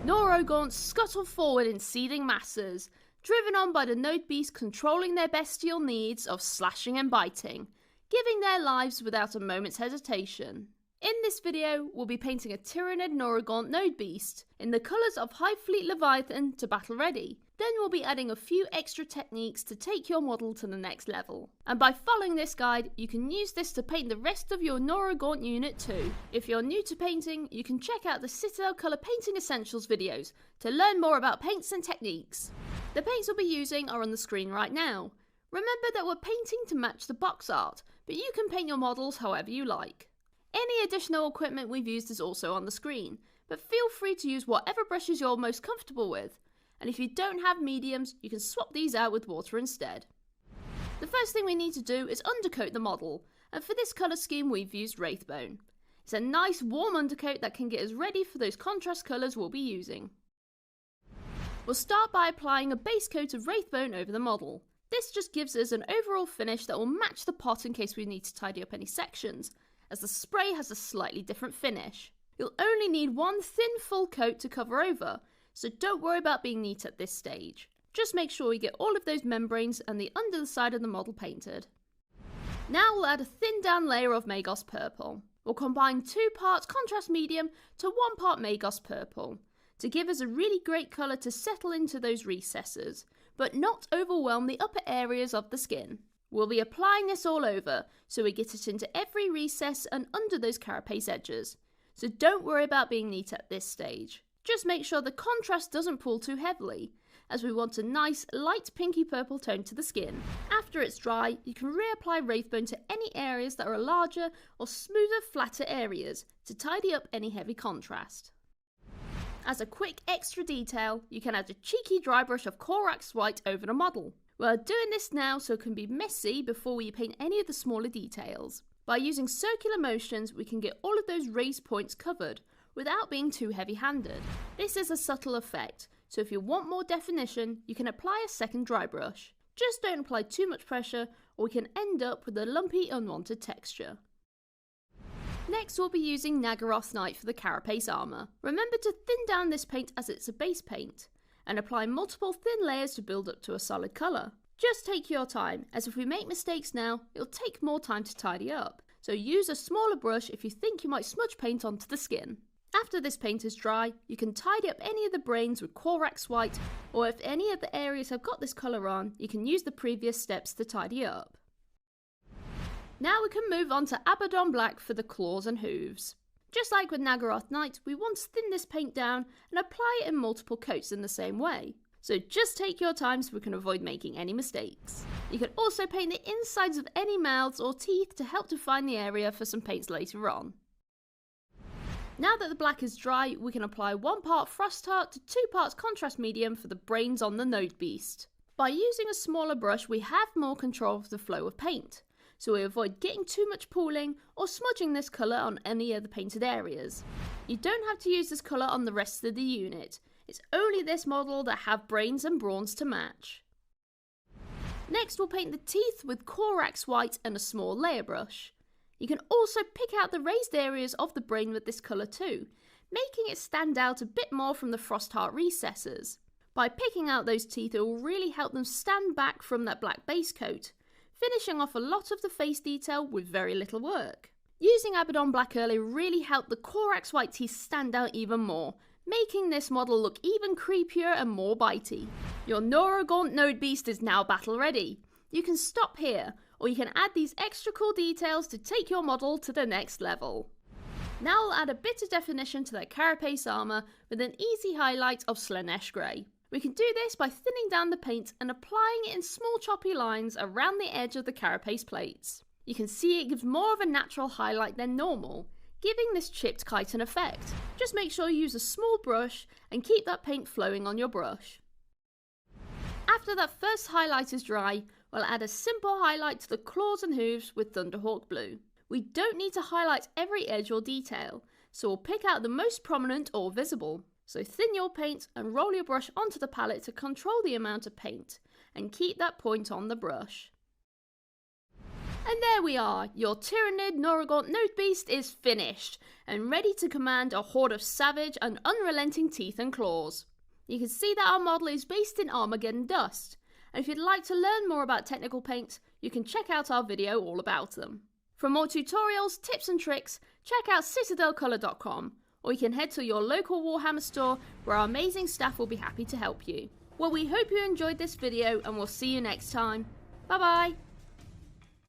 Neurogaunts scuttle forward in seething masses, driven on by the node beast controlling their bestial needs of slashing and biting, giving their lives without a moment's hesitation. In this video, we'll be painting a Tyrannid Neurogaunt node beast in the colours of High Fleet Leviathan to battle ready. Then we'll be adding a few extra techniques to take your model to the next level. And by following this guide, you can use this to paint the rest of your Neurogaunt unit too. If you're new to painting, you can check out the Citadel Colour Painting Essentials videos to learn more about paints and techniques. The paints we'll be using are on the screen right now. Remember that we're painting to match the box art, but you can paint your models however you like. Any additional equipment we've used is also on the screen, but feel free to use whatever brushes you're most comfortable with. And if you don't have mediums, you can swap these out with water instead. The first thing we need to do is undercoat the model, and for this colour scheme we've used Wraithbone. It's a nice warm undercoat that can get us ready for those contrast colours we'll be using. We'll start by applying a base coat of Wraithbone over the model. This just gives us an overall finish that will match the pot in case we need to tidy up any sections, as the spray has a slightly different finish. You'll only need one thin full coat to cover over, so don't worry about being neat at this stage. Just make sure we get all of those membranes and the under the side of the model painted. Now we'll add a thin down layer of Magos Purple. We'll combine 2 parts contrast medium to 1 part Magos Purple to give us a really great colour to settle into those recesses, but not overwhelm the upper areas of the skin. We'll be applying this all over, so we get it into every recess and under those carapace edges. So don't worry about being neat at this stage. Just make sure the contrast doesn't pull too heavily, as we want a nice light pinky purple tone to the skin. After it's dry, you can reapply Wraithbone to any areas that are larger or smoother, flatter areas to tidy up any heavy contrast. As a quick extra detail, you can add a cheeky dry brush of Corax White over the model. We're doing this now so it can be messy before we paint any of the smaller details. By using circular motions, we can get all of those raised points covered without being too heavy-handed. This is a subtle effect, so if you want more definition, you can apply a second dry brush. Just don't apply too much pressure or we can end up with a lumpy, unwanted texture. Next, we'll be using Nagaroth Knight for the carapace armour. Remember to thin down this paint as it's a base paint, and apply multiple thin layers to build up to a solid colour. Just take your time, as if we make mistakes now, it'll take more time to tidy up. So use a smaller brush if you think you might smudge paint onto the skin. After this paint is dry, you can tidy up any of the brains with Corax White, or if any of the areas have got this colour on, you can use the previous steps to tidy up. Now we can move on to Abaddon Black for the claws and hooves. Just like with Nagaroth Knight, we want to thin this paint down and apply it in multiple coats in the same way. So just take your time so we can avoid making any mistakes. You can also paint the insides of any mouths or teeth to help define the area for some paints later on. Now that the black is dry, we can apply 1 part Frost Heart to 2 parts contrast medium for the brains on the node beast. By using a smaller brush, we have more control of the flow of paint, so we avoid getting too much pooling or smudging this colour on any of the painted areas. You don't have to use this colour on the rest of the unit, it's only this model that have brains and brawns to match. Next we'll paint the teeth with Corax White and a small layer brush. You can also pick out the raised areas of the brain with this colour too, making it stand out a bit more from the Frost Heart recesses. By picking out those teeth, it will really help them stand back from that black base coat, finishing off a lot of the face detail with very little work. Using Abaddon Black earlier really helped the Corax White teeth stand out even more, making this model look even creepier and more bitey. Your Neurogaunt node beast is now battle ready. You can stop here, or you can add these extra cool details to take your model to the next level. Now we'll add a bit of definition to their carapace armour with an easy highlight of Slaanesh Grey. We can do this by thinning down the paint and applying it in small choppy lines around the edge of the carapace plates. You can see it gives more of a natural highlight than normal, giving this chipped chitin effect. Just make sure you use a small brush and keep that paint flowing on your brush. After that first highlight is dry, we'll add a simple highlight to the claws and hooves with Thunderhawk Blue. We don't need to highlight every edge or detail, so we'll pick out the most prominent or visible. So thin your paint and roll your brush onto the palette to control the amount of paint, and keep that point on the brush. And there we are, your Tyrannid Noragaunt Note Beast is finished, and ready to command a horde of savage and unrelenting teeth and claws. You can see that our model is based in Armageddon Dust, and if you'd like to learn more about technical paints, you can check out our video all about them. For more tutorials, tips and tricks, check out citadelcolor.com, or you can head to your local Warhammer store where our amazing staff will be happy to help you. Well, we hope you enjoyed this video and we'll see you next time. Bye bye!